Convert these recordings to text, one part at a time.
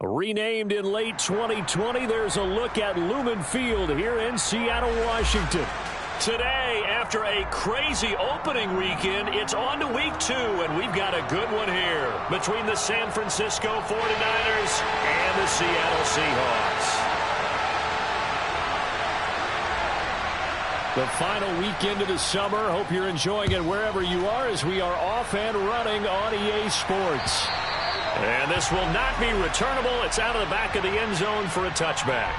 Renamed in late 2020, there's a look at Lumen Field here in Seattle, Washington. Today, after a crazy opening weekend, it's on to week 2, and we've got a good one here between the San Francisco 49ers and the Seattle Seahawks. The final weekend of the summer. Hope you're enjoying it wherever you are as we are off and running on EA Sports. And this will not be returnable. It's out of the back of the end zone for a touchback.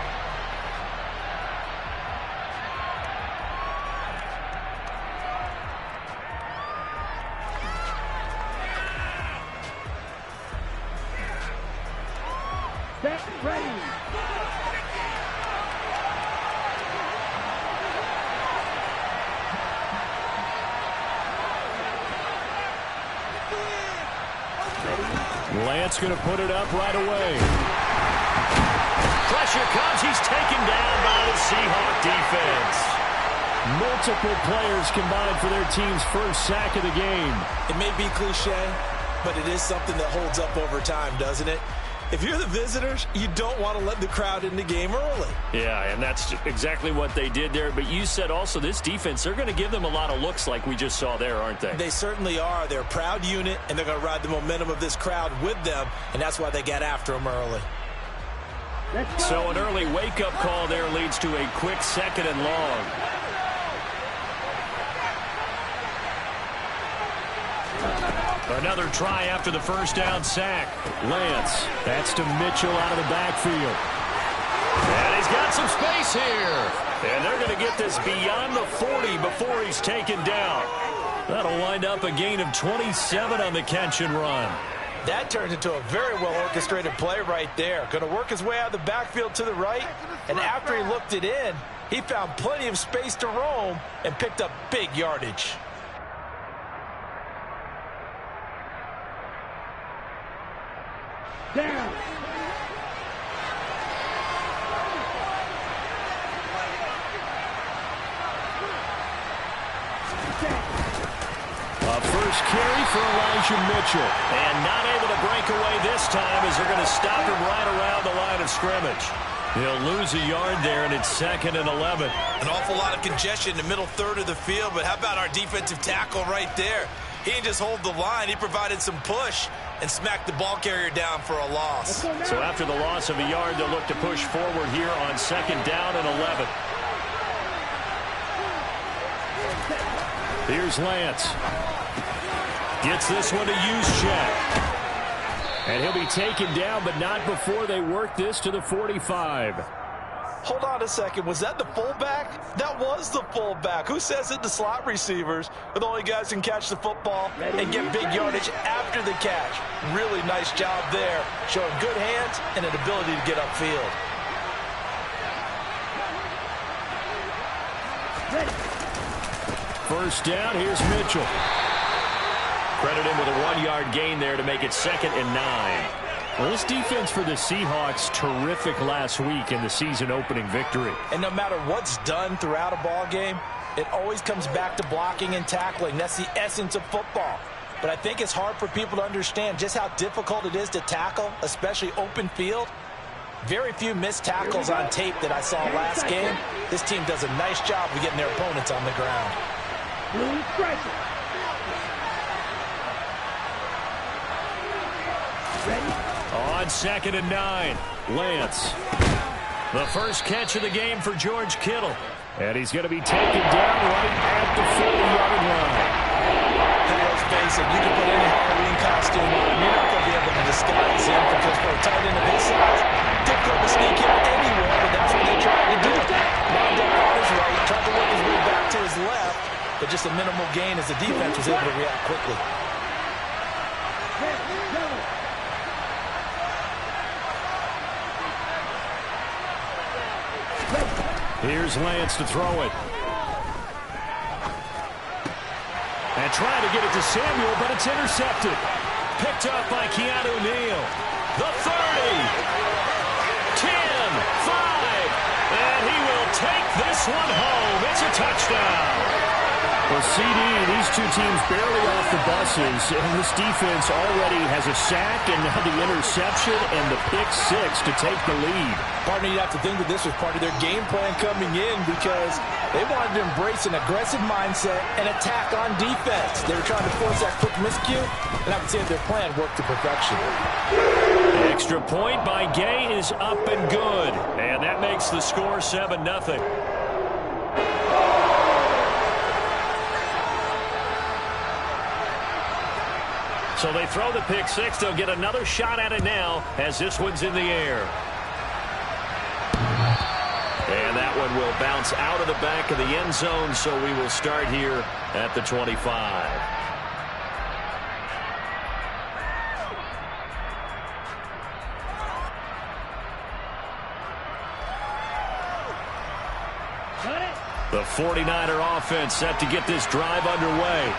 Set, ready. Lance going to put it up right away. Pressure comes. He's taken down by the Seahawk defense. Multiple players combined for their team's first sack of the game. It may be cliche, but it is something that holds up over time, doesn't it? If you're the visitors, you don't want to let the crowd in the game early. Yeah, and that's exactly what they did there. But you said also this defense, they're going to give them a lot of looks like we just saw there, aren't they? They certainly are. They're a proud unit, and they're going to ride the momentum of this crowd with them, and that's why they got after them early. So an early wake-up call there leads to a quick 2nd and long. Another try after the first down sack. Lance, that's to Mitchell out of the backfield. And he's got some space here. And they're going to get this beyond the 40 before he's taken down. That'll wind up a gain of 27 on the catch and run. That turned into a very well-orchestrated play right there. Going to work his way out of the backfield to the right. And after he looked it in, he found plenty of space to roam and picked up big yardage. Down. A first carry for Elijah Mitchell. And not able to break away this time as they're going to stop him right around the line of scrimmage. He'll lose a yard there, and it's 2nd and 11. An awful lot of congestion in the middle third of the field, but how about our defensive tackle right there? He didn't just hold the line. He provided some push and smacked the ball carrier down for a loss. So after the loss of a yard, they'll look to push forward here on 2nd down and 11. Here's Lance. Gets this one to Juszczyk. And he'll be taken down, but not before they work this to the 45. Hold on a second. Was that the fullback? That was the fullback. Who says it? The slot receivers are the only guys who can catch the football and get big yardage after the catch. Really nice job there, showing good hands and an ability to get upfield. First down, here's Mitchell. Credit him with a 1-yard gain there to make it 2nd and 9. Well, this defense for the Seahawks, terrific last week in the season-opening victory. And no matter what's done throughout a ball game, it always comes back to blocking and tackling. That's the essence of football. But I think it's hard for people to understand just how difficult it is to tackle, especially open field. Very few missed tackles on tape that I saw last game. This team does a nice job of getting their opponents on the ground. On 2nd and 9, Lance. The first catch of the game for George Kittle. And he's going to be taken down right at the 40-yard line. Hey, let's face it, you can put any Halloween costume on. You're not going to be able to disguise him because for a tight end of his size, difficult to sneak him anywhere, but that's what they tried to do. Lined up on his right, tried to work his way back to his left, but just a minimal gain as the defense was able to react quickly. Here's Lance to throw it. And trying to get it to Samuel, but it's intercepted. Picked up by Keanu Neal. The 30. 10, 5. And he will take this one home. It's a touchdown. Well, CD, these two teams barely off the buses, and this defense already has a sack and now the interception and the pick six to take the lead. Partner, you have to think that this was part of their game plan coming in because they wanted to embrace an aggressive mindset and attack on defense. They were trying to force that quick miscue, and I would say their plan worked to perfection. Extra point by Gay is up and good, and that makes the score 7-0. So they throw the pick six. They'll get another shot at it now as this one's in the air. And that one will bounce out of the back of the end zone, so we will start here at the 25. The 49er offense set to get this drive underway.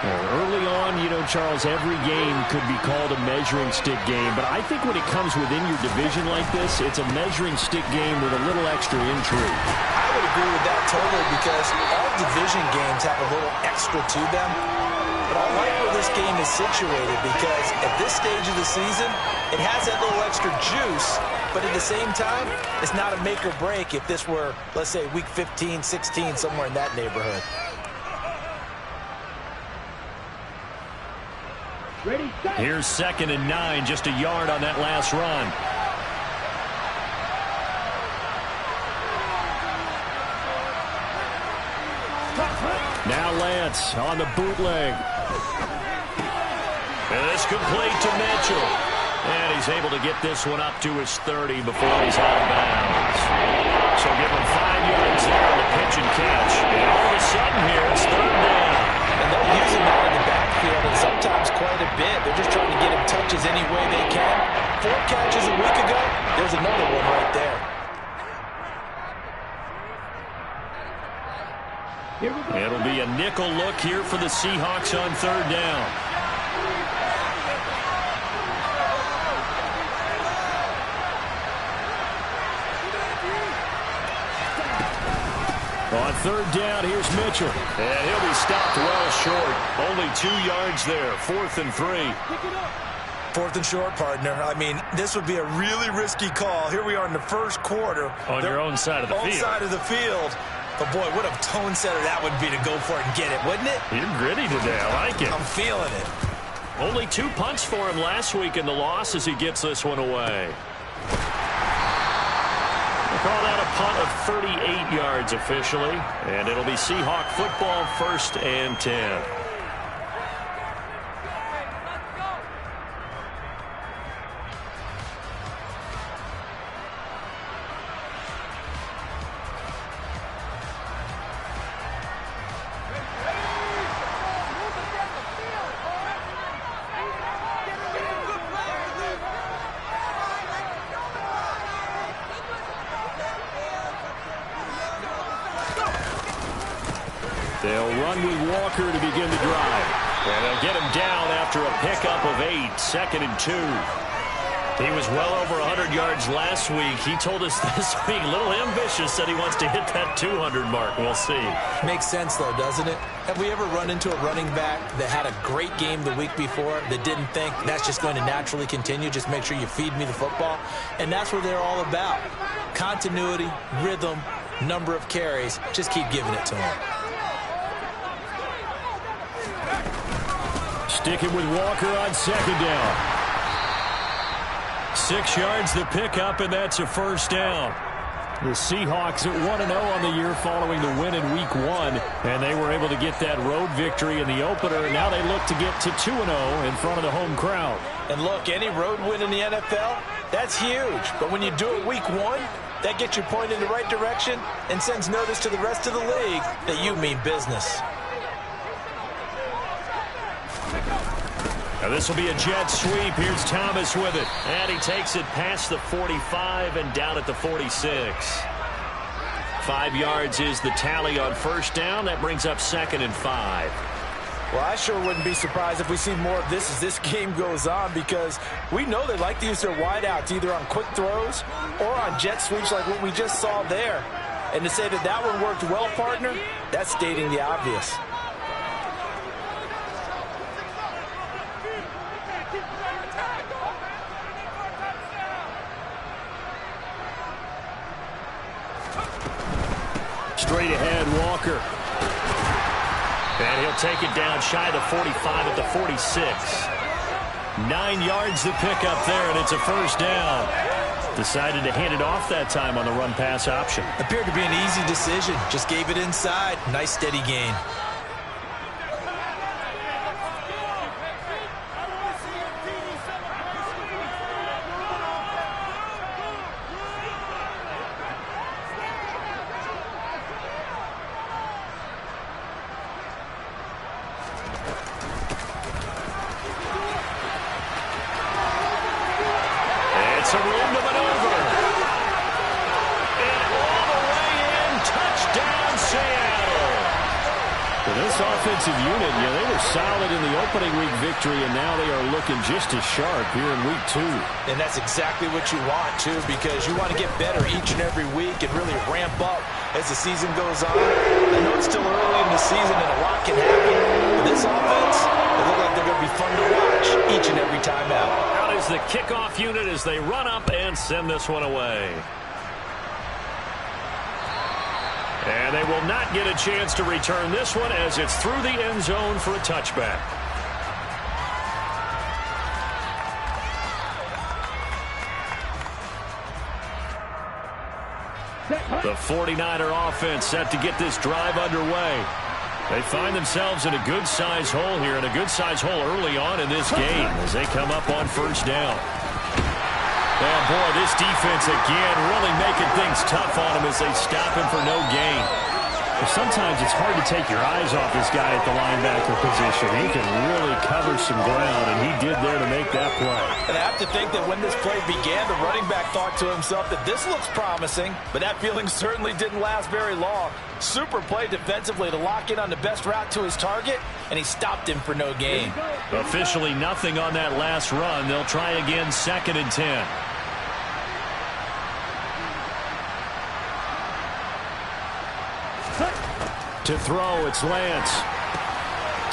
Early on, you know, Charles, every game could be called a measuring stick game. But I think when it comes within your division like this, it's a measuring stick game with a little extra intrigue. I would agree with that totally because all division games have a little extra to them. But I like where this game is situated because at this stage of the season, it has that little extra juice. But at the same time, it's not a make or break if this were, let's say, week 15, 16, somewhere in that neighborhood. Ready, set. Here's 2nd and 9, just a yard on that last run. Now Lance on the bootleg. And it's complete to Mitchell. And he's able to get this one up to his 30 before he's out of bounds. So give him 5 yards there on the pitch and catch. And all of a sudden here, it's 3rd down. And they'll use him out in the backfield, and sometimes quite a bit. They're just trying to get him touches any way they can. 4 catches a week ago, there's another one right there. Here we go. It'll be a nickel look here for the Seahawks on 3rd down. On 3rd down, here's Mitchell. And he'll be stopped well short. Only 2 yards there. 4th and 3. 4th and short, partner. I mean, this would be a really risky call. Here we are in the first quarter. On your own side of the field. Own side of the field. But, boy, what a tone setter that would be to go for it and get it, wouldn't it? You're gritty today. I like it. I'm feeling it. Only 2 punts for him last week in the loss as he gets this one away. Call that a punt of 38 yards officially, and it'll be Seahawk football, 1st and 10. They'll run with Walker to begin the drive. And they'll get him down after a pickup of 8, 2nd and 2. He was well over 100 yards last week. He told us this week, a little ambitious, said he wants to hit that 200 mark. We'll see. Makes sense, though, doesn't it? Have we ever run into a running back that had a great game the week before that didn't think that's just going to naturally continue? Just make sure you feed me the football. And that's what they're all about. Continuity, rhythm, number of carries. Just keep giving it to him. Sticking with Walker on 2nd down. 6 yards the pickup, and that's a 1st down. The Seahawks at 1-0 on the year following the win in Week 1, and they were able to get that road victory in the opener. Now they look to get to 2-0 in front of the home crowd. And look, any road win in the NFL, that's huge. But when you do it Week 1, that gets you pointed in the right direction and sends notice to the rest of the league that you mean business. Now this will be a jet sweep. Here's Thomas with it. And he takes it past the 45 and down at the 46. 5 yards is the tally on 1st down. That brings up 2nd and 5. Well, I sure wouldn't be surprised if we see more of this as this game goes on because we know they like to use their wideouts either on quick throws or on jet sweeps like what we just saw there. And to say that that one worked well, partner, that's stating the obvious. Straight ahead, Walker. And he'll take it down shy of the 45 at the 46. 9 yards to pick up there, and it's a first down. Decided to hand it off that time on the run-pass option. Appeared to be an easy decision. Just gave it inside. Nice steady gain. Some room to maneuver. And all the way in. Touchdown, Seattle. For this offensive unit, they were solid in the opening week victory, and now they are looking just as sharp here in week 2. And that's exactly what you want, too, because you want to get better each and every week and really ramp up as the season goes on. I know it's still early in the season and a lot can happen, but this offense, they look like they're going to be fun to watch each and every time out. Out is the kickoff unit as they run up and send this one away. And they will not get a chance to return this one as it's through the end zone for a touchback. The 49er offense set to get this drive underway. They find themselves in a good-sized hole here, and a good-sized hole early on in this game as they come up on first down. Oh, boy, this defense again really making things tough on him as they stop him for no gain. Sometimes it's hard to take your eyes off this guy at the linebacker position. He can really cover some ground, and he did there to make that play. And I have to think that when this play began, the running back thought to himself that this looks promising, but that feeling certainly didn't last very long. Super play defensively to lock in on the best route to his target, and he stopped him for no gain. Officially nothing on that last run. They'll try again, 2nd and 10. To throw, it's Lance.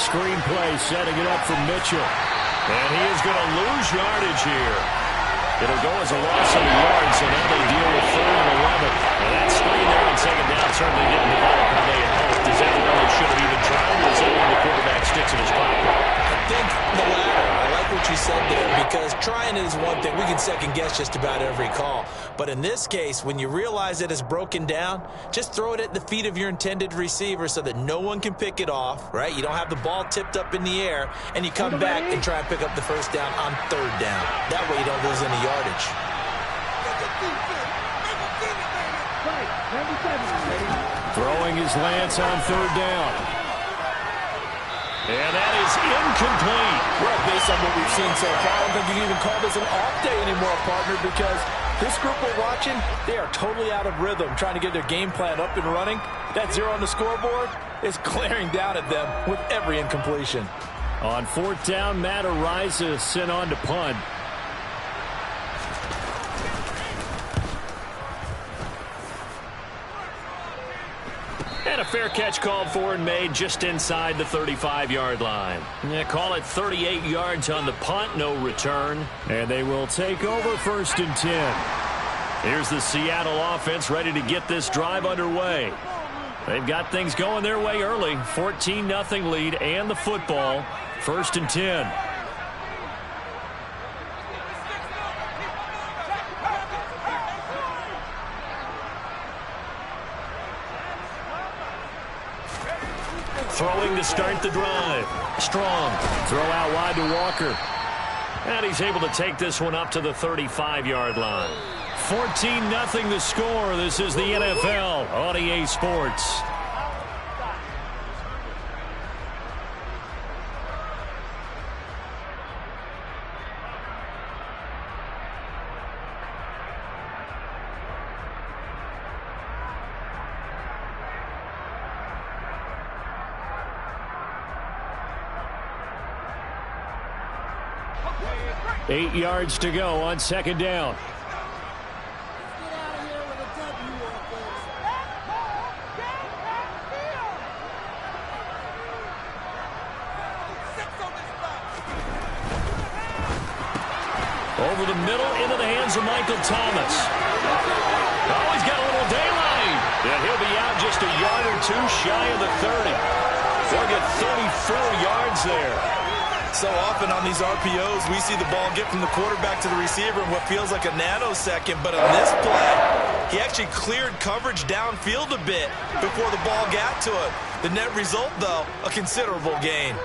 Screenplay setting it up for Mitchell. And he is going to lose yardage here. It'll go as a loss of a yard, so now they deal with 3rd and 11. Now that screen there on 2nd down certainly didn't develop how they had hoped. Is that where they should have even tried, or is that when the quarterback sticks in his pocket? I think the latter. I like what you said there, because trying is one thing. We can second-guess just about every call. But in this case, when you realize that it's broken down, just throw it at the feet of your intended receiver so that no one can pick it off, right? You don't have the ball tipped up in the air, and you come back and try and pick up the first down on 3rd down. That way you don't lose any yardage. Throwing his Lance on 3rd down. And that is incomplete. Well, based on what we've seen so far, I don't think you can even call this an off day anymore, partner, because this group we're watching, they are totally out of rhythm, trying to get their game plan up and running. That 0 on the scoreboard is glaring down at them with every incompletion. On 4th down, Matt Ariza sent on to punt. And a fair catch called for and made just inside the 35-yard line. Yeah, call it 38 yards on the punt, no return. And they will take over 1st and 10. Here's the Seattle offense ready to get this drive underway. They've got things going their way early. 14-0 lead and the football. 1st and 10. Throwing to start the drive. Strong. Throw out wide to Walker. And he's able to take this one up to the 35-yard line. 14-0 the score. This is the NFL on EA Sports. Eight yards to go on 2nd down. Over the middle, into the hands of Michael Thomas. Oh, he's got a little daylight. And he'll be out just just a yard or two shy of the 30. They'll get 34 yards there. So often on these RPOs, we see the ball get from the quarterback to the receiver in what feels like a nanosecond. But on this play, he actually cleared coverage downfield a bit before the ball got to him. The net result, though, a considerable gain.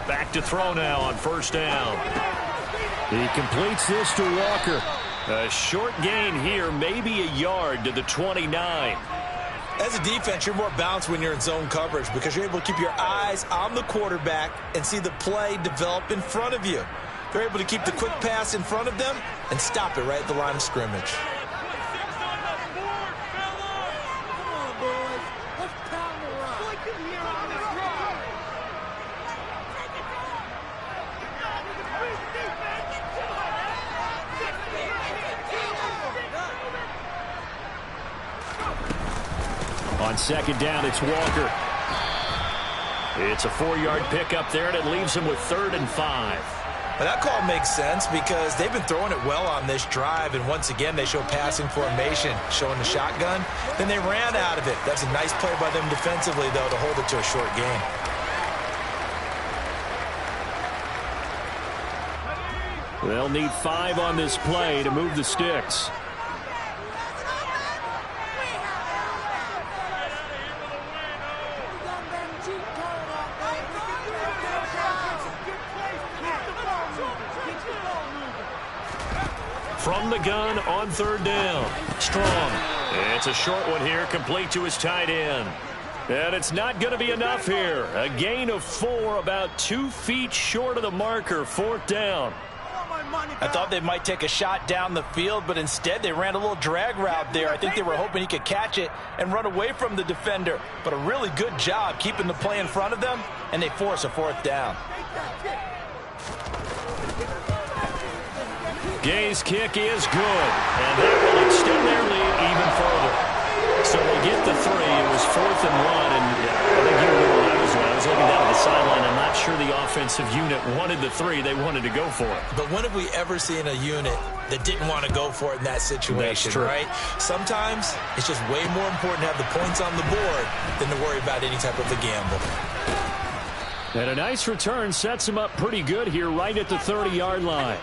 Back to throw now on first down. He completes this to Walker. A short gain here, maybe a yard to the 29. As a defense, you're more balanced when you're in zone coverage because you're able to keep your eyes on the quarterback and see the play develop in front of you. You're able to keep the quick pass in front of them and stop it right at the line of scrimmage. On second down, it's Walker. It's a 4-yard pickup there, and it leaves him with 3rd and 5. Well, that call makes sense because they've been throwing it well on this drive, and once again, they show passing formation, showing the shotgun. Then they ran out of it. That's a nice play by them defensively, though, to hold it to a short gain. They'll need 5 on this play to move the sticks. From the gun on 3rd down. Strong. It's a short one here, complete to his tight end. And it's not going to be enough here. A gain of 4, about 2 feet short of the marker, 4th down. I thought they might take a shot down the field, but instead they ran a little drag route there. I think they were hoping he could catch it and run away from the defender. But a really good job keeping the play in front of them, and they force a 4th down. Gay's kick is good, and that will extend their lead even further. So they get the 3. It was 4th and 1, and I think you were where I was when I was looking down at the sideline. I'm not sure the offensive unit wanted the 3. They wanted to go for it. But when have we ever seen a unit that didn't want to go for it in that situation, right? Sometimes it's just way more important to have the points on the board than to worry about any type of a gamble. And a nice return sets him up pretty good here right at the 30-yard line.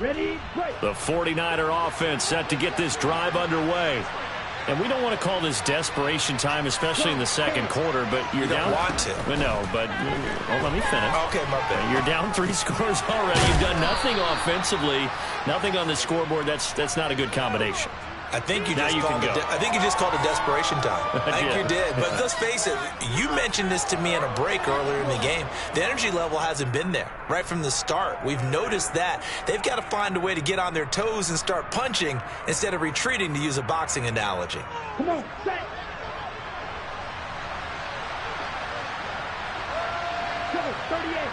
Ready, break. The 49er offense set to get this drive underway. And we don't want to call this desperation time, especially in the second quarter, but you're down. You don't want to. No, but let me finish. Okay, my bad. You're down 3 scores already. You've done nothing offensively, nothing on the scoreboard. That's not a good combination. I think you just called it desperation time. I think you did. But let's face it, you mentioned this to me in a break earlier in the game. The energy level hasn't been there right from the start. We've noticed that. They've got to find a way to get on their toes and start punching instead of retreating, to use a boxing analogy. Come on, set. Go, 38.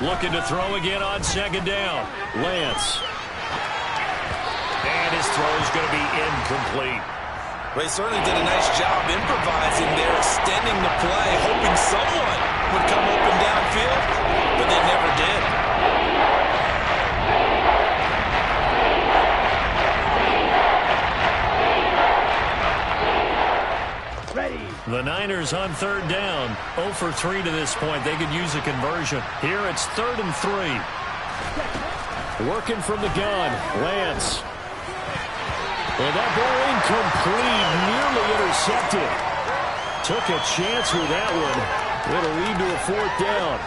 Looking to throw again on second down. Lance. And his throw is going to be incomplete. They certainly did a nice job improvising there, extending the play, hoping someone would come open downfield, but they never did. Ready. The Niners on 3rd down. 0 for 3 to this point. They could use a conversion. Here it's 3rd and 3. Working from the gun. Lance. And that ball incomplete. Nearly intercepted. Took a chance with that one. It'll lead to a 4th down.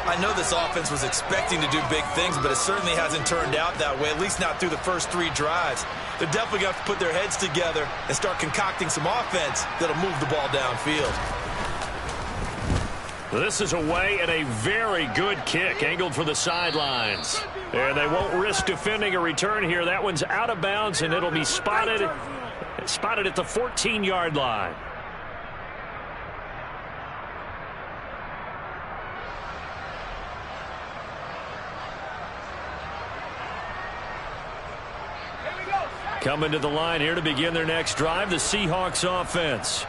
I know this offense was expecting to do big things, but it certainly hasn't turned out that way, at least not through the first 3 drives. They're definitely going to have to put their heads together and start concocting some offense that'll move the ball downfield. This is away and a very good kick angled for the sidelines. And they won't risk defending a return here. That one's out of bounds, and it'll be spotted at the 14-yard line. Coming to the line here to begin their next drive, the Seahawks offense.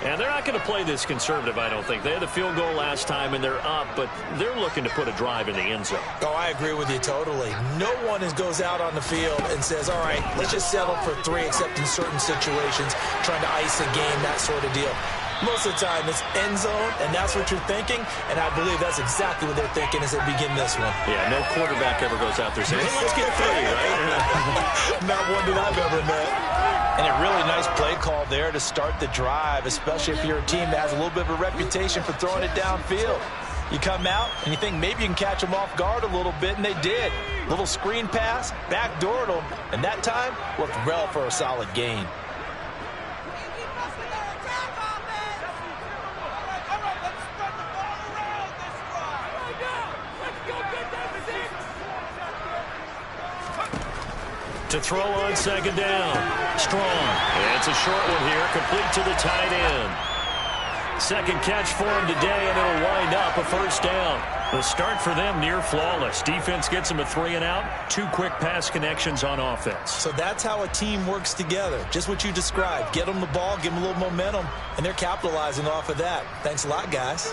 And they're not going to play this conservative, I don't think. They had the field goal last time, and they're up, but they're looking to put a drive in the end zone. Oh, I agree with you totally. No one goes out on the field and says, all right, let's just settle for 3, except in certain situations, trying to ice a game, that sort of deal. Most of the time, it's end zone, and that's what you're thinking, and I believe that's exactly what they're thinking as they begin this one. Yeah, no quarterback ever goes out there saying, hey, let's get 3, right? Not one that I've ever met. And a really nice play call there to start the drive, especially if you're a team that has a little bit of a reputation for throwing it downfield. You come out and you think maybe you can catch them off guard a little bit, and they did. Little screen pass, backdoored them, and that time looked well for a solid gain. To throw on second down. Strong. And it's a short one here, complete to the tight end. Second catch for him today, and it'll wind up a first down. The start for them near flawless. Defense gets them a 3 and out. 2 quick pass connections on offense. So that's how a team works together. Just what you described. Get them the ball, give them a little momentum, and they're capitalizing off of that. Thanks a lot, guys.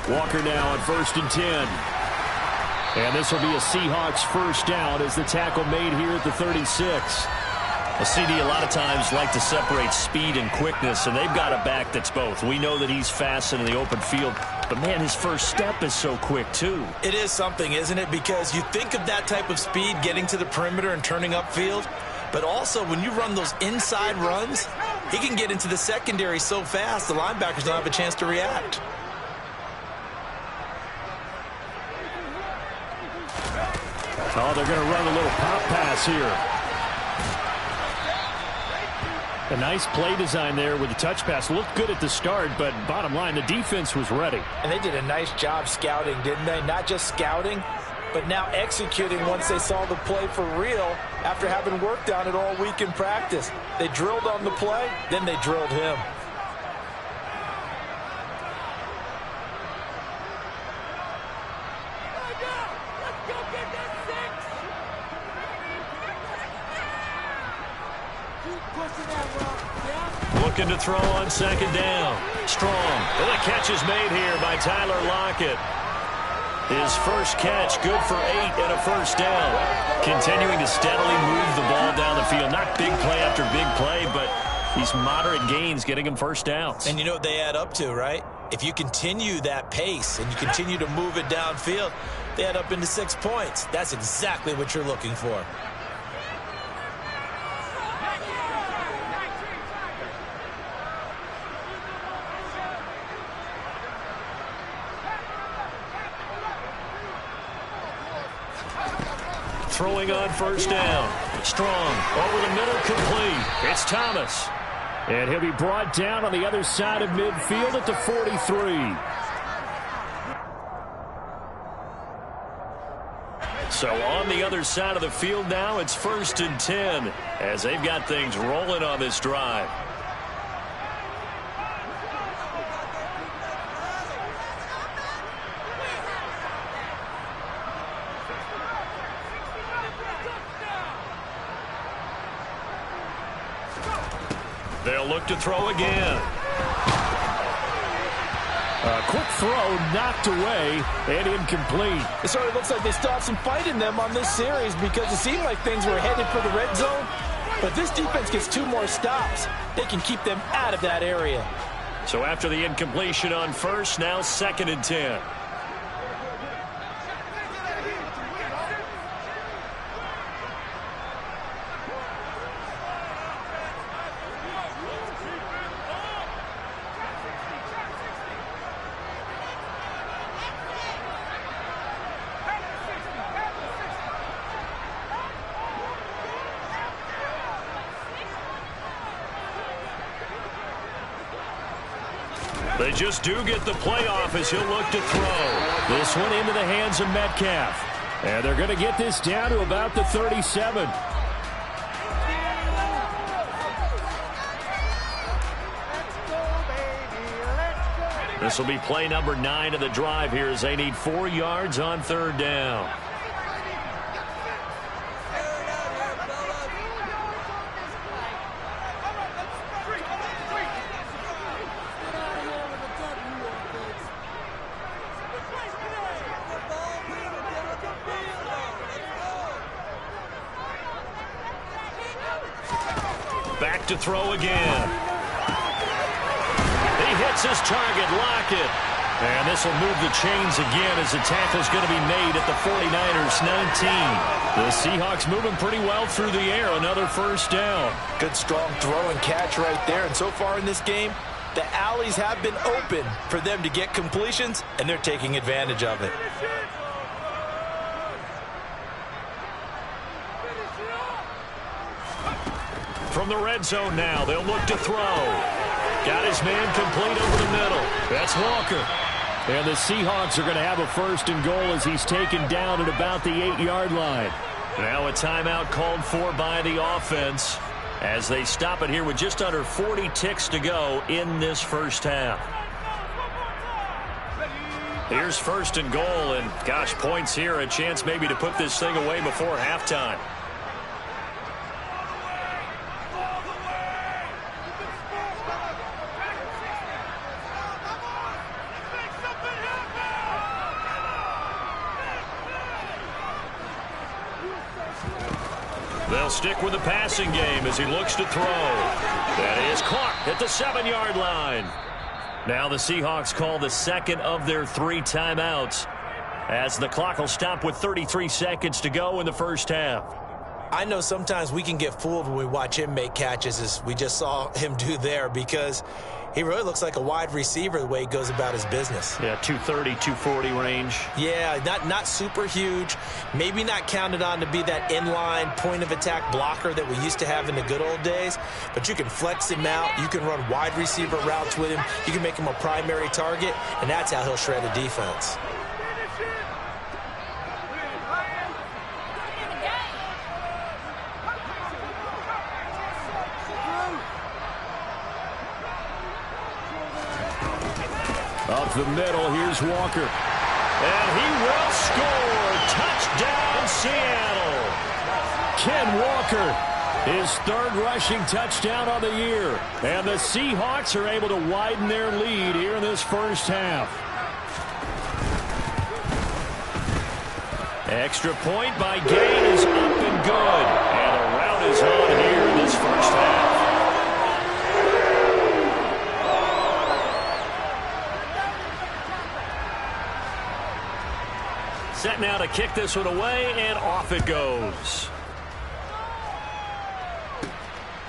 Walker now on 1st and 10. And this will be a Seahawks first down as the tackle made here at the 36. A CD a lot of times like to separate speed and quickness, and they've got a back that's both. We know that he's fast in the open field, but, man, his first step is so quick, too. It is something, isn't it? Because you think of that type of speed getting to the perimeter and turning upfield, but also when you run those inside runs, he can get into the secondary so fast the linebackers don't have a chance to react. Oh, they're going to run a little pop pass here. A nice play design there with the touch pass. Looked good at the start, but bottom line, the defense was ready. And they did a nice job scouting, didn't they? Not just scouting, but now executing once they saw the play for real after having worked on it all week in practice. They drilled on the play, then they drilled him. Looking to throw on second down. Strong. And the catch is made here by Tyler Lockett. His first catch, good for 8 and a first down. Continuing to steadily move the ball down the field. Not big play after big play, but these moderate gains getting him first downs. And you know what they add up to, right? If you continue that pace and you continue to move it downfield, they add up into 6 points. That's exactly what you're looking for. Throwing on first down. Strong. Over the middle, complete. It's Thomas. And he'll be brought down on the other side of midfield at the 43. So on the other side of the field now, it's 1st and 10 as they've got things rolling on this drive. They'll look to throw again. A quick throw knocked away and incomplete. It sort of looks like they still have some fight in them on this series because it seemed like things were headed for the red zone. But this defense gets 2 more stops. They can keep them out of that area. So after the incompletion on first, now 2nd and 10. They just do get the playoff as he'll look to throw. This one into the hands of Metcalf. And they're going to get this down to about the 37. This will be play number 9 of the drive here as they need 4 yards on 3rd down. Back to throw again. He hits his target, Lockett. And this will move the chains again as the tackle's going to be made at the 49ers 19. The Seahawks moving pretty well through the air. Another 1st down. Good strong throw and catch right there. And so far in this game, the alleys have been open for them to get completions, and they're taking advantage of it. From the red zone now, they'll look to throw. Got his man complete over the middle. That's Walker. And the Seahawks are going to have a 1st and goal as he's taken down at about the 8-yard line. Now a timeout called for by the offense as they stop it here with just under 40 ticks to go in this 1st half. Here's 1st and goal, and gosh, points here, a chance maybe to put this thing away before halftime. They'll stick with the passing game as he looks to throw. That is caught at the 7-yard line. Now the Seahawks call the 2nd of their 3 timeouts as the clock will stop with 33 seconds to go in the 1st half. I know sometimes we can get fooled when we watch him make catches, as we just saw him do there, because he really looks like a wide receiver the way he goes about his business. Yeah, 230, 240 range. Yeah, not super huge. Maybe not counted on to be that inline point-of-attack blocker that we used to have in the good old days, but you can flex him out. You can run wide receiver routes with him. You can make him a primary target, and that's how he'll shred a defense. Up the middle, here's Walker. And he will score. Touchdown, Seattle. Ken Walker, his 3rd rushing touchdown of the year. And the Seahawks are able to widen their lead here in this 1st half. Extra point by Gay is up and good. And a rout is on here in this 1st half. Set now to kick this one away, and off it goes.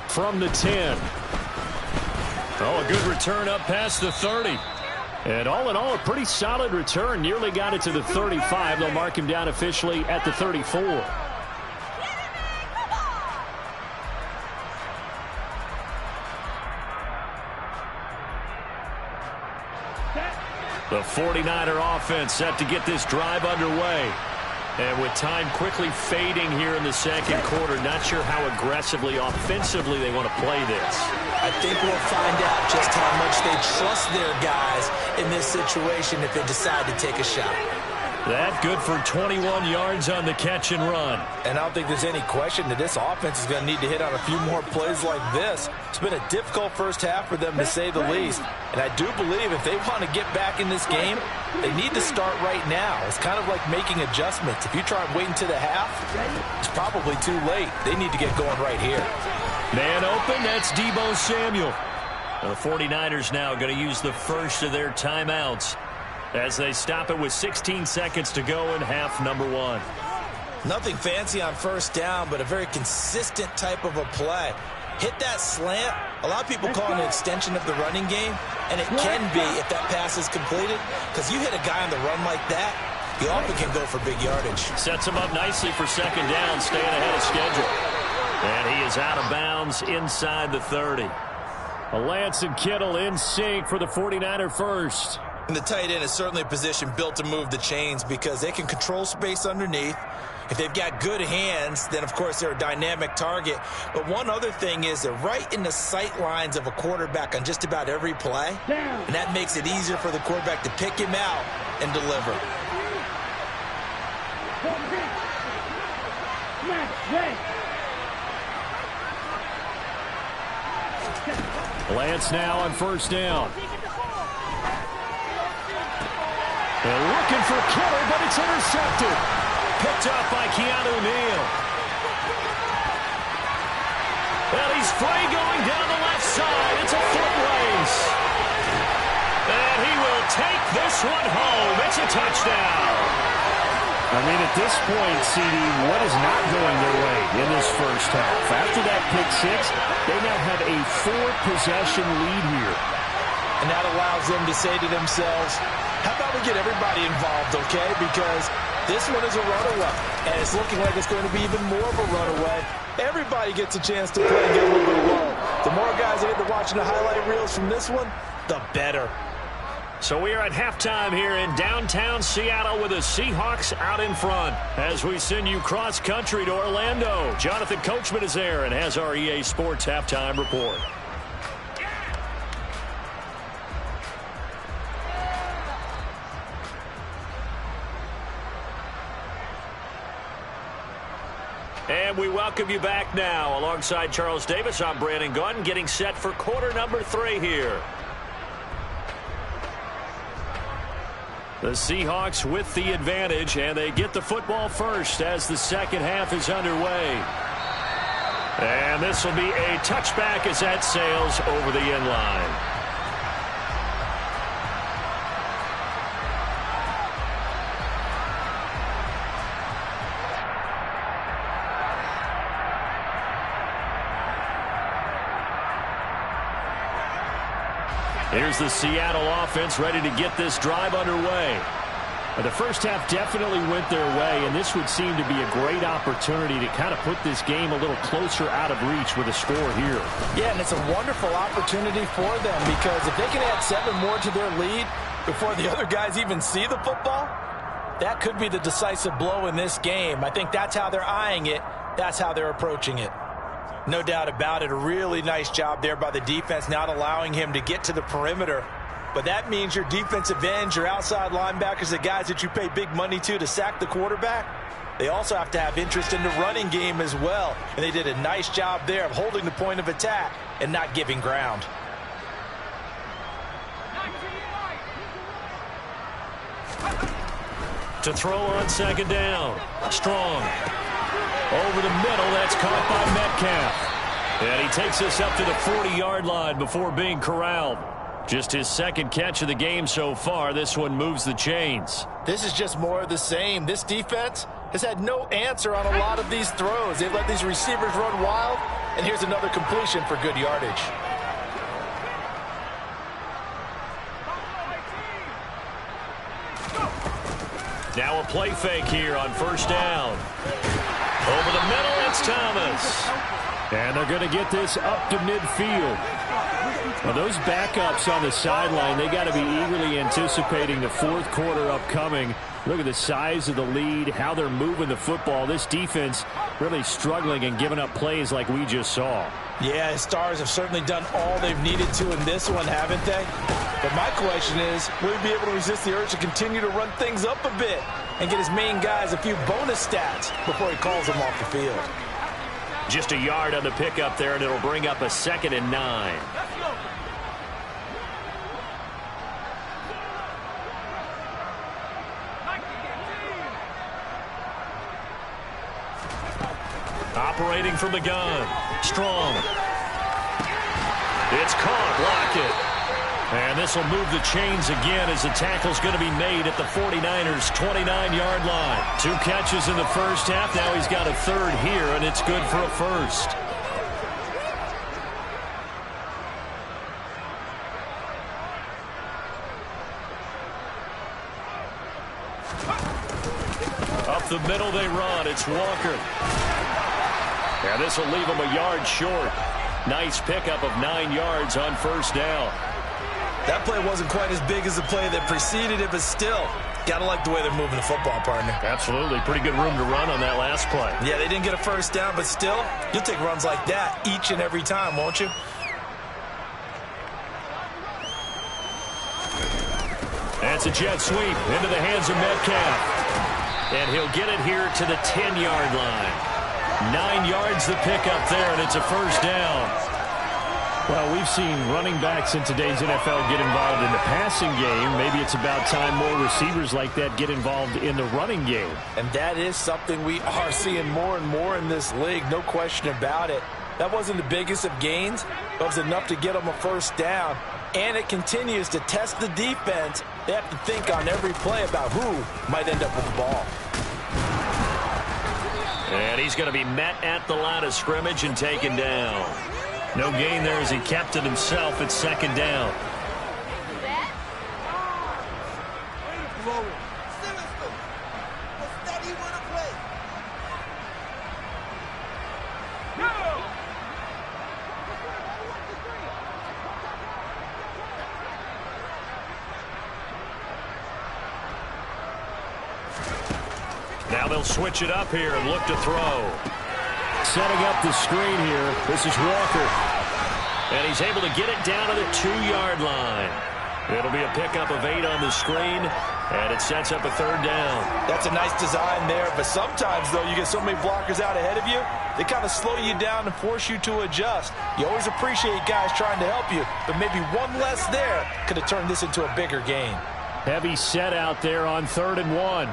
From the 10. Oh, a good return up past the 30. And all in all, a pretty solid return. Nearly got it to the 35. They'll mark him down officially at the 34. The 49er offense set to get this drive underway. And with time quickly fading here in the 2nd quarter, not sure how aggressively, offensively they want to play this. I think we'll find out just how much they trust their guys in this situation if they decide to take a shot. That good for 21 yards on the catch and run. And I don't think there's any question that this offense is going to need to hit on a few more plays like this. It's been a difficult 1st half for them, to say the least. And I do believe if they want to get back in this game, they need to start right now. It's kind of like making adjustments. If you try and wait until the half, it's probably too late. They need to get going right here. Man open, that's Deebo Samuel. The 49ers now going to use the 1st of their timeouts as they stop it with 16 seconds to go in half number 1. Nothing fancy on 1st down, but a very consistent type of a play. Hit that slant. A lot of people call it an extension of the running game, and it can be if that pass is completed, because you hit a guy on the run like that, you often can go for big yardage. Sets him up nicely for 2nd down, staying ahead of schedule. And he is out of bounds inside the 30. Lance and Kittle in sync for the 49er first. And the tight end is certainly a position built to move the chains because they can control space underneath. If they've got good hands, then, of course, they're a dynamic target. But one other thing is they're right in the sight lines of a quarterback on just about every play. And that makes it easier for the quarterback to pick him out and deliver. Lance now on first down. They're looking for Kittle, but it's intercepted. Picked up by Keanu Neal. Well, he's free going down the left side. It's a foot race. And he will take this one home. It's a touchdown. I mean, at this point, CD, what is not going their way in this first half? After that pick six, they now have a 4-possession lead here. And that allows them to say to themselves, how about we get everybody involved, okay? Because this one is a runaway, and it's looking like it's going to be even more of a runaway. Everybody gets a chance to play and get a little bit of love. The more guys that get to watching the highlight reels from this one, the better. So we are at halftime here in downtown Seattle with the Seahawks out in front. As we send you cross-country to Orlando, Jonathan Coachman is there and has our EA Sports halftime report. And we welcome you back now. Alongside Charles Davis, I'm Brandon Gunn, getting set for quarter number 3 here. The Seahawks with the advantage, and they get the football first as the second half is underway. And this will be a touchback as that sails over the end line. Here's the Seattle offense ready to get this drive underway. The first half definitely went their way, and this would seem to be a great opportunity to kind of put this game a little closer out of reach with a score here. Yeah, and it's a wonderful opportunity for them because if they can add 7 more to their lead before the other guys even see the football, that could be the decisive blow in this game. I think that's how they're eyeing it. That's how they're approaching it. No doubt about it. A really nice job there by the defense, not allowing him to get to the perimeter. But that means your defensive ends, your outside linebackers, the guys that you pay big money to sack the quarterback, they also have to have interest in the running game as well. And they did a nice job there of holding the point of attack and not giving ground. To throw on second down. Strong. Over the middle, that's caught by Metcalf. And he takes us up to the 40-yard line before being corralled. Just his second catch of the game so far. This one moves the chains. This is just more of the same. This defense has had no answer on a lot of these throws. They've let these receivers run wild, and here's another completion for good yardage. Now a play fake here on first down. Over the middle, it's Thomas. And they're going to get this up to midfield. Well, those backups on the sideline, they got to be eagerly anticipating the fourth quarter upcoming. Look at the size of the lead, how they're moving the football. This defense really struggling and giving up plays like we just saw. Yeah, the Stars have certainly done all they've needed to in this one, haven't they? But my question is, will he be able to resist the urge to continue to run things up a bit and get his main guys a few bonus stats before he calls them off the field? Just a yard on the pickup there, and it'll bring up a 2nd and 9. Operating from the gun. Strong. It's caught. Lockett. And this will move the chains again as the tackle's going to be made at the 49ers' 29-yard line. 2 catches in the first half. Now he's got a third here, and it's good for a first. Up the middle they run. It's Walker. And this will leave him a yard short. Nice pickup of 9 yards on first down. That play wasn't quite as big as the play that preceded it, but still, got to like the way they're moving the football, partner. Absolutely. Pretty good room to run on that last play. Yeah, they didn't get a first down, but still, you'll take runs like that each and every time, won't you? That's a jet sweep into the hands of Metcalf. And he'll get it here to the 10-yard line. 9 yards the pickup there, and it's a first down. Well, we've seen running backs in today's NFL get involved in the passing game. Maybe it's about time more receivers like that get involved in the running game. And that is something we are seeing more and more in this league, no question about it. That wasn't the biggest of gains, but it was enough to get them a first down. And it continues to test the defense. They have to think on every play about who might end up with the ball. And he's going to be met at the line of scrimmage and taken down. No gain there as he kept it himself at second down. Now they'll switch it up here and look to throw. Setting up the screen here. This is Walker. And he's able to get it down to the 2-yard line. It'll be a pickup of 8 on the screen, and it sets up a third down. That's a nice design there, but sometimes, though, you get so many blockers out ahead of you, they kind of slow you down and force you to adjust. You always appreciate guys trying to help you, but maybe one less there could have turned this into a bigger game. Heavy set out there on 3rd and 1.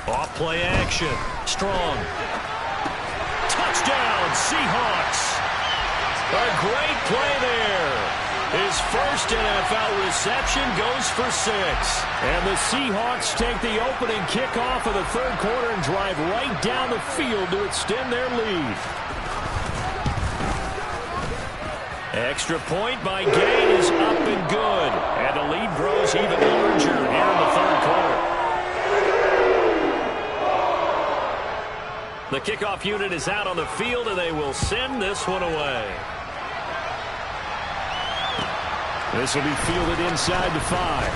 Off play action. Strong. Touchdown, Seahawks. A great play there. His first NFL reception goes for 6. And the Seahawks take the opening kickoff of the 3rd quarter and drive right down the field to extend their lead. Extra point by Gay is up and good. And the lead grows even larger here in the 3rd quarter. The kickoff unit is out on the field, and they will send this one away. This will be fielded inside the 5.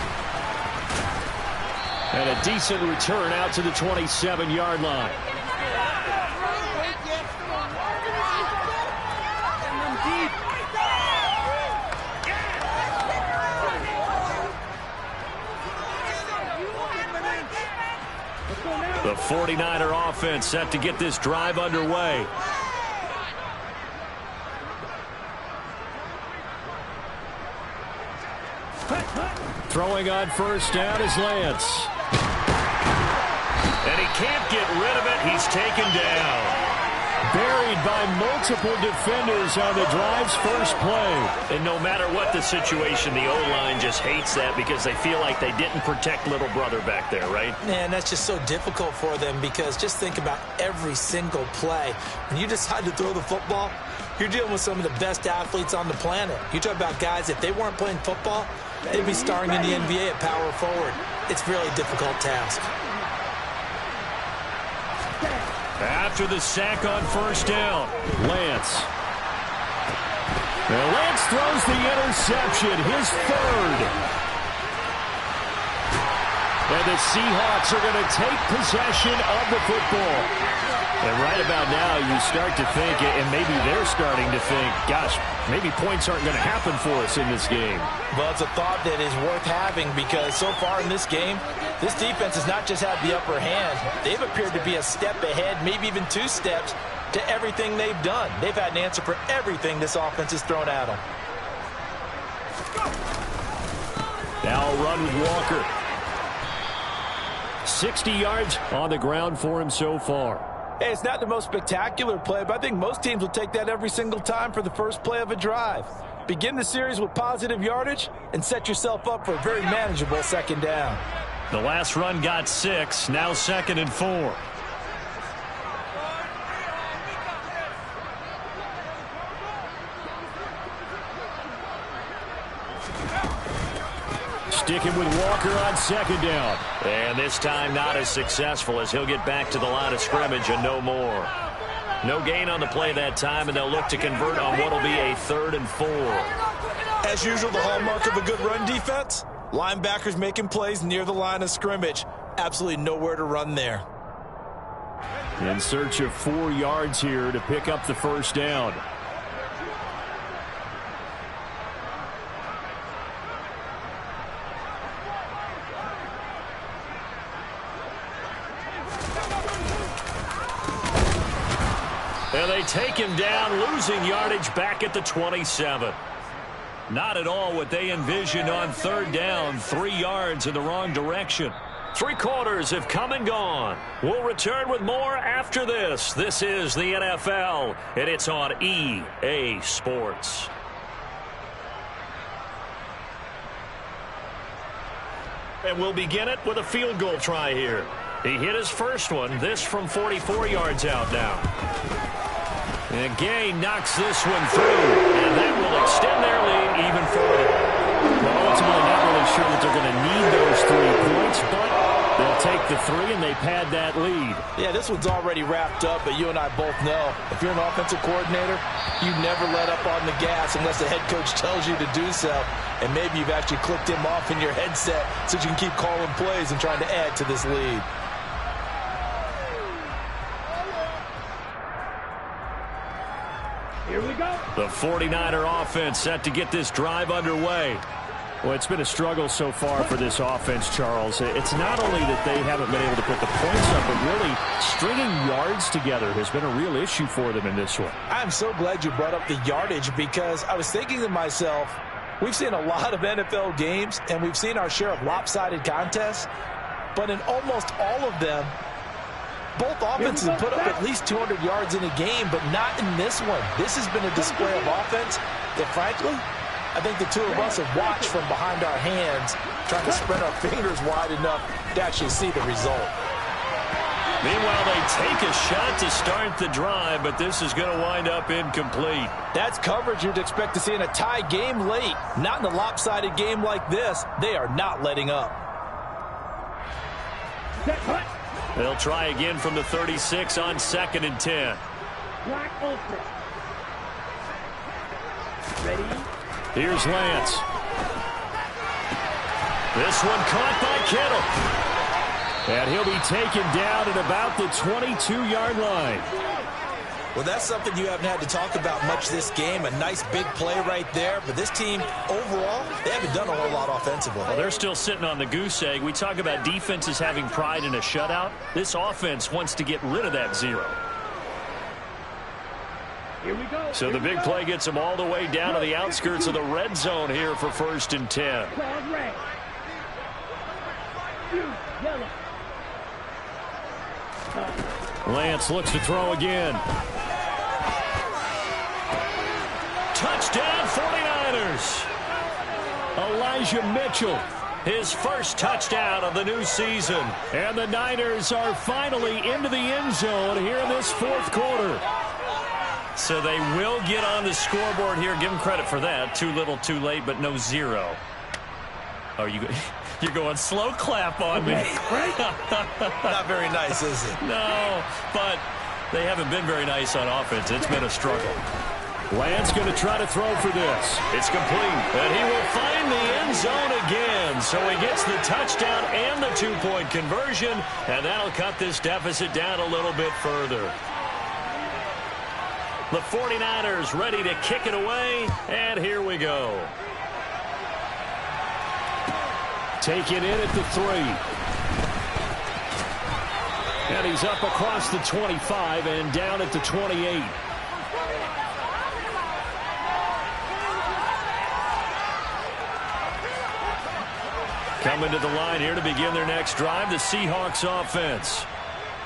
And a decent return out to the 27-yard line. The 49er offense set to get this drive underway. Throwing on first down is Lance. And he can't get rid of it. He's taken down. Buried by multiple defenders on the drive's first play. And no matter what the situation, the O-line just hates that because they feel like they didn't protect little brother back there, right? Man, that's just so difficult for them because just think about every single play. When you decide to throw the football, you're dealing with some of the best athletes on the planet. You talk about guys, if they weren't playing football, they'd be starring in the NBA at power forward. It's a really difficult task. After the sack on first down, Lance. Now Lance throws the interception, his 3rd. And the Seahawks are going to take possession of the football. And right about now, you start to think, and maybe they're starting to think, gosh, maybe points aren't going to happen for us in this game. Well, it's a thought that is worth having because so far in this game, this defense has not just had the upper hand. They've appeared to be a step ahead, maybe even 2 steps to everything they've done. They've had an answer for everything this offense has thrown at them. Now a run with Walker. 60 yards on the ground for him so far. Hey, it's not the most spectacular play, but I think most teams will take that every single time for the first play of a drive. Begin the series with positive yardage and set yourself up for a very manageable second down. the last run got 6, now 2nd and 4. Sticking with Walker on second down. And this time not as successful as he'll get back to the line of scrimmage and no more. No gain on the play that time, and they'll look to convert on what will be a 3rd and 4. As usual, the hallmark of a good run defense, linebackers making plays near the line of scrimmage. Absolutely nowhere to run there. In search of 4 yards here to pick up the first down. And they take him down, losing yardage back at the 27. Not at all what they envisioned on 3rd down. 3 yards in the wrong direction. 3 quarters have come and gone. We'll return with more after this. This is the NFL, and it's on EA Sports. And we'll begin it with a field goal try here. He hit his first one, this from 44 yards out now. And Gay knocks this one through, and that will extend their lead even further. Well, ultimately not really sure that they're going to need those 3 points, but they'll take the 3 and they pad that lead. Yeah, this one's already wrapped up, but you and I both know if you're an offensive coordinator, you never let up on the gas unless the head coach tells you to do so. And maybe you've actually clicked him off in your headset so you can keep calling plays and trying to add to this lead. Here we go. The 49er offense set to get this drive underway. Well, it's been a struggle so far for this offense, Charles. It's not only that they haven't been able to put the points up, but really stringing yards together has been a real issue for them in this one. I'm so glad you brought up the yardage because I was thinking to myself, we've seen a lot of NFL games and we've seen our share of lopsided contests, but in almost all of them, both offenses have put up at least 200 yards in a game, but not in this one. This has been a display of offense that, frankly, I think the two of us have watched from behind our hands, trying to spread our fingers wide enough to actually see the result. Meanwhile, they take a shot to start the drive, but this is going to wind up incomplete. That's coverage you'd expect to see in a tie game late. Not in a lopsided game like this. They are not letting up. They'll try again from the 36 on 2nd and 10. Black ultra. Ready? Here's Lance. This one caught by Kittle. And he'll be taken down at about the 22-yard line. Well, that's something you haven't had to talk about much this game. A nice big play right there. But this team, overall, they haven't done a whole lot offensively. Well, they're still sitting on the goose egg. We talk about defenses having pride in a shutout. This offense wants to get rid of that 0. Here we go. So the big play gets them all the way down to the outskirts of the red zone here for 1st and 10. Crowd red. Yellow. Lance looks to throw again. Touchdown 49ers. Elijah Mitchell. His first touchdown of the new season. And the Niners are finally into the end zone here in this 4th quarter. So they will get on the scoreboard here. Give them credit for that. Too little, too late, but no 0. Oh, you're going slow clap on me. Not very nice, is it? No, but they haven't been very nice on offense. It's been a struggle. Lance going to try to throw for this. It's complete, and he will find the end zone again. So he gets the touchdown and the 2-point conversion, and that'll cut this deficit down a little bit further. The 49ers ready to kick it away, and here we go. Taken in at the 3. And he's up across the 25 and down at the 28. Coming to the line here to begin their next drive, the Seahawks offense.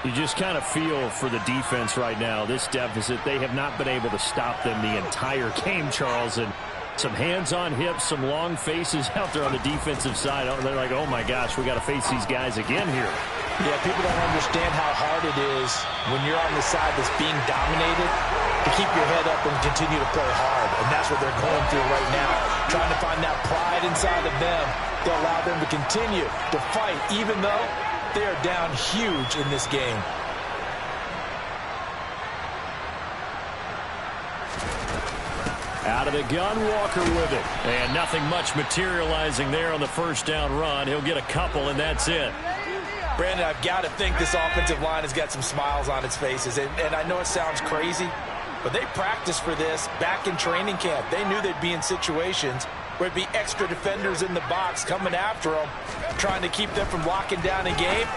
You just kind of feel for the defense right now. This deficit, they have not been able to stop them the entire game, Charles. And some hands on hips, some long faces out there on the defensive side. They're like, oh, my gosh, we got to face these guys again here. Yeah, people don't understand how hard it is when you're on the side that's being dominated to keep your head up and continue to play hard. And that's what they're going through right now, trying to find that pride inside of them to allow them to continue to fight, even though they are down huge in this game. Out of the gun, Walker with it. And nothing much materializing there on the first down run. He'll get a couple, and that's it. Brandon, I've got to think this offensive line has got some smiles on its faces. And I know it sounds crazy, but they practiced for this back in training camp. They knew they'd be in situations where it'd be extra defenders in the box coming after them, trying to keep them from locking down a game.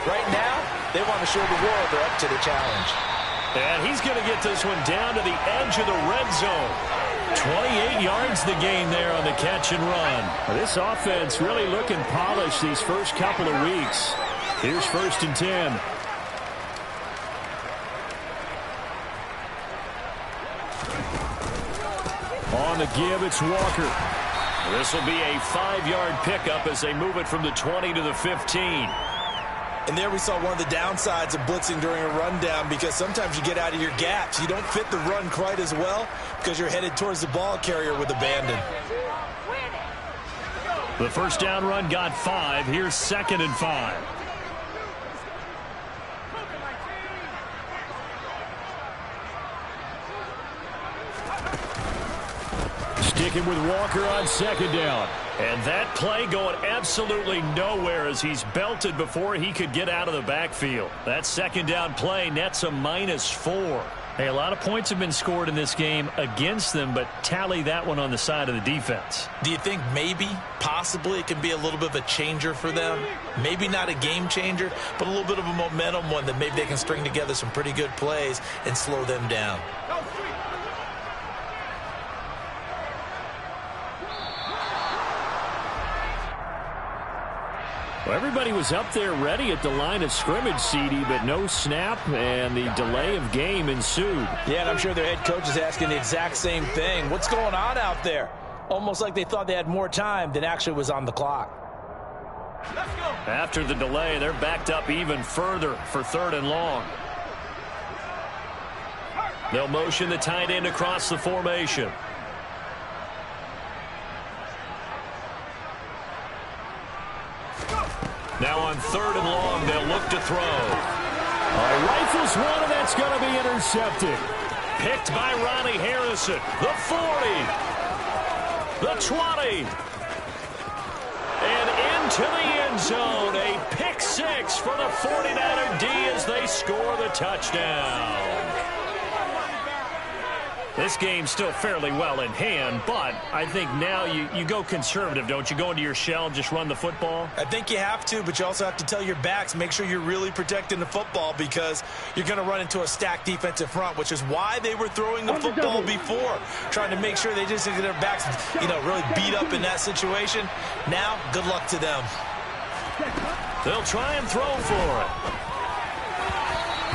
Right now, they want to show the world they're up to the challenge. And he's going to get this one down to the edge of the red zone. 28 yards the gain there on the catch and run. Well, this offense really looking polished these first couple of weeks. Here's 1st and 10. On the give, it's Walker. This will be a 5-yard pickup as they move it from the 20 to the 15. And there we saw one of the downsides of blitzing during a rundown, because sometimes you get out of your gaps. You don't fit the run quite as well because you're headed towards the ball carrier with abandon. The first down run got 5. Here's 2nd and 5. Sticking with Walker on 2nd down. And that play going absolutely nowhere as he's belted before he could get out of the backfield. That 2nd down play nets a -4. Hey, a lot of points have been scored in this game against them, but tally that one on the side of the defense. Do you think maybe, possibly, it can be a little bit of a changer for them? Maybe not a game changer, but a little bit of a momentum one that maybe they can string together some pretty good plays and slow them down. Well, everybody was up there ready at the line of scrimmage, CD, but no snap, and the delay of game ensued. Yeah, and I'm sure their head coach is asking the exact same thing. What's going on out there? Almost like they thought they had more time than actually was on the clock. Let's go. After the delay, they're backed up even further for 3rd and long. They'll motion the tight end across the formation. Now on 3rd and long, they'll look to throw. Rifles one, and that's going to be intercepted. Picked by Ronnie Harrison. The 40. The 20. And into the end zone. A pick 6 for the 49er D as they score the touchdown. This game's still fairly well in hand, but I think now you go conservative, don't you? Go into your shell and just run the football? I think you have to, but you also have to tell your backs, make sure you're really protecting the football, because you're going to run into a stacked defensive front, which is why they were throwing the football before, trying to make sure they just get their backs, really beat up in that situation. Now, good luck to them. They'll try and throw for it.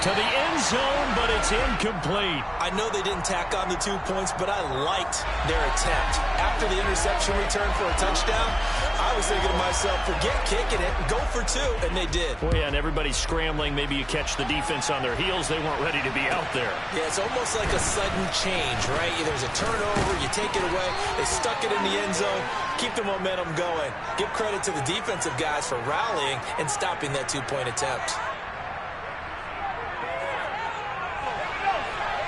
To the end zone, but it's incomplete. I know they didn't tack on the 2 points, but I liked their attempt. After the interception return for a touchdown, I was thinking to myself, forget kicking it, go for 2, and they did. Well, yeah, and everybody's scrambling. Maybe you catch the defense on their heels. They weren't ready to be out there. Yeah, it's almost like a sudden change, right? There's a turnover, you take it away, they stuck it in the end zone, keep the momentum going. Give credit to the defensive guys for rallying and stopping that 2-point attempt.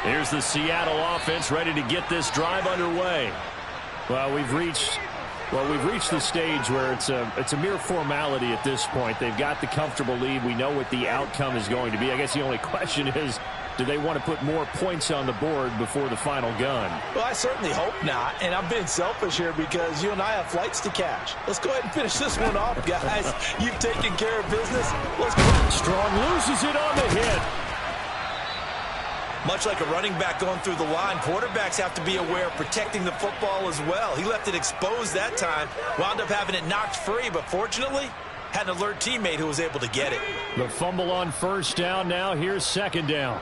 Here's the Seattle offense ready to get this drive underway. Well, we've reached the stage where it's a mere formality at this point. They've got the comfortable lead. We know what the outcome is going to be. I guess the only question is, do they want to put more points on the board before the final gun? Well, I certainly hope not, and I'm being selfish here because you and I have flights to catch. Let's go ahead and finish this one off, guys. You've taken care of business. Let's go. Strong loses it on the hit. Much like a running back going through the line, quarterbacks have to be aware of protecting the football as well. He left it exposed that time, wound up having it knocked free, but fortunately, had an alert teammate who was able to get it. The fumble on 1st down now. Here's 2nd down.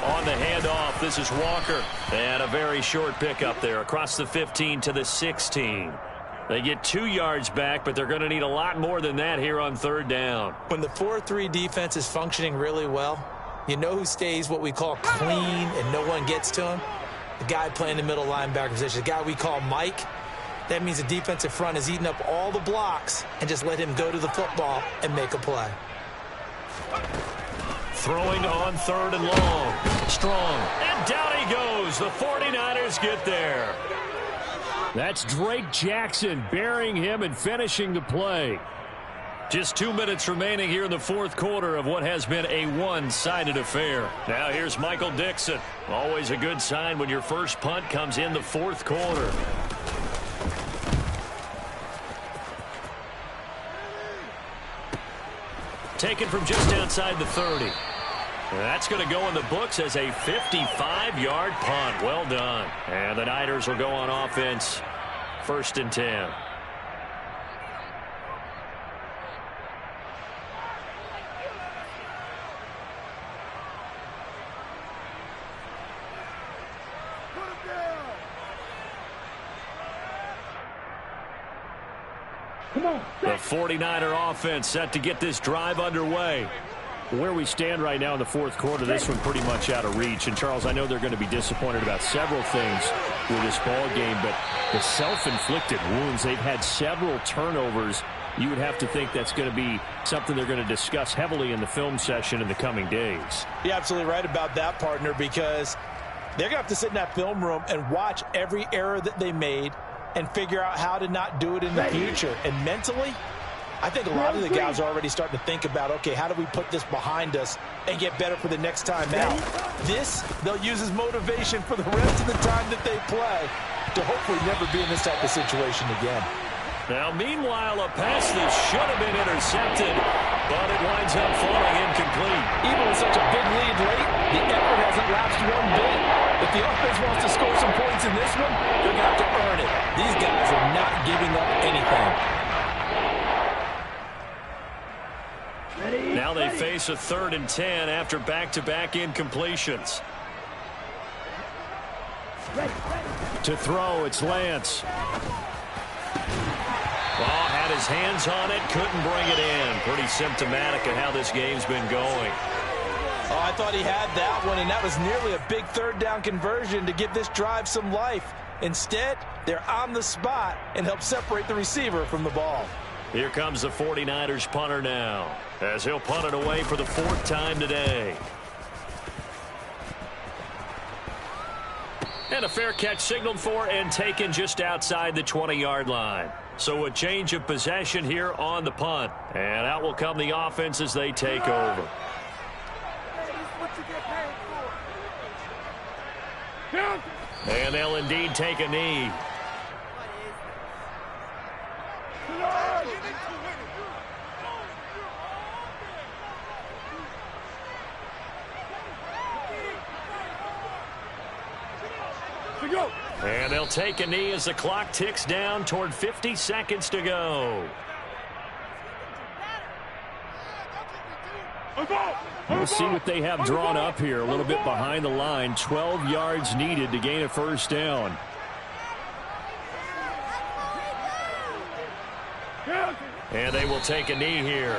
On the handoff, this is Walker. And a very short pickup there across the 15 to the 16. They get 2 yards back, but they're going to need a lot more than that here on third down. When the 4-3 defense is functioning really well, you know who stays what we call clean and no one gets to him? The guy playing the middle linebacker position, the guy we call Mike. That means the defensive front is eating up all the blocks and just let him go to the football and make a play. Throwing on third and long. Strong. And down he goes. The 49ers get there. That's Drake Jackson burying him and finishing the play. Just 2 minutes remaining here in the fourth quarter of what has been a one-sided affair. Now here's Michael Dixon. Always a good sign when your first punt comes in the fourth quarter. Taken from just outside the 30. That's going to go in the books as a 55-yard punt. Well done. And the Niners will go on offense. 1st and 10. The 49er offense set to get this drive underway. Where we stand right now in the fourth quarter, this one pretty much out of reach. And, Charles, I know they're going to be disappointed about several things with this ball game, but the self-inflicted wounds, they've had several turnovers. You would have to think that's going to be something they're going to discuss heavily in the film session in the coming days. You're absolutely right about that, partner, because they're going to have to sit in that film room and watch every error that they made and figure out how to not do it in the future. And mentally, I think a lot of the guys are already starting to think about, okay, how do we put this behind us and get better for the next time out? This, they'll use as motivation for the rest of the time that they play to hopefully never be in this type of situation again. Now, meanwhile, a pass that should have been intercepted, but it winds up falling incomplete. Even with such a big lead late, the effort hasn't lapsed one bit. If the offense wants to score some points in this one, they're going to have to earn it. These guys are not giving up anything. Now they face a 3rd and 10 after back-to-back incompletions. To throw, it's Lance. Well, had his hands on it, couldn't bring it in. Pretty symptomatic of how this game's been going. Oh, I thought he had that one, and that was nearly a big 3rd down conversion to give this drive some life. Instead, they're on the spot and help separate the receiver from the ball. Here comes the 49ers punter now, as he'll punt it away for the 4th time today. And a fair catch signaled for and taken just outside the 20-yard line. So a change of possession here on the punt. And out will come the offense as they take over. And they'll indeed take a knee. And they'll take a knee as the clock ticks down toward 50 seconds to go. We'll see what they have drawn up here. A little bit behind the line. 12 yards needed to gain a 1st down. And they will take a knee here.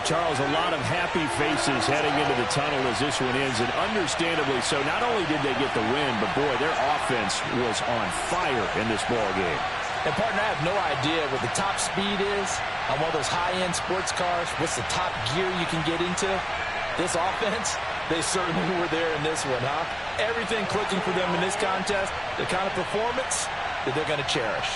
Charles, a lot of happy faces heading into the tunnel as this one ends, and understandably so. Not only did they get the win, but, boy, their offense was on fire in this ball game. And, partner, I have no idea what the top speed is on one of those high-end sports cars. What's the top gear you can get into? This offense, they certainly were there in this one, huh? Everything clicking for them in this contest, the kind of performance that they're going to cherish.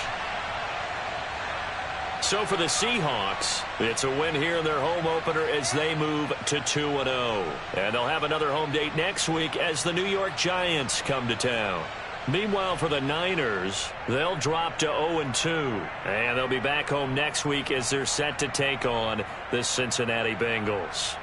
So for the Seahawks, it's a win here in their home opener as they move to 2-0. And they'll have another home date next week as the New York Giants come to town. Meanwhile, for the Niners, they'll drop to 0-2. And they'll be back home next week as they're set to take on the Cincinnati Bengals.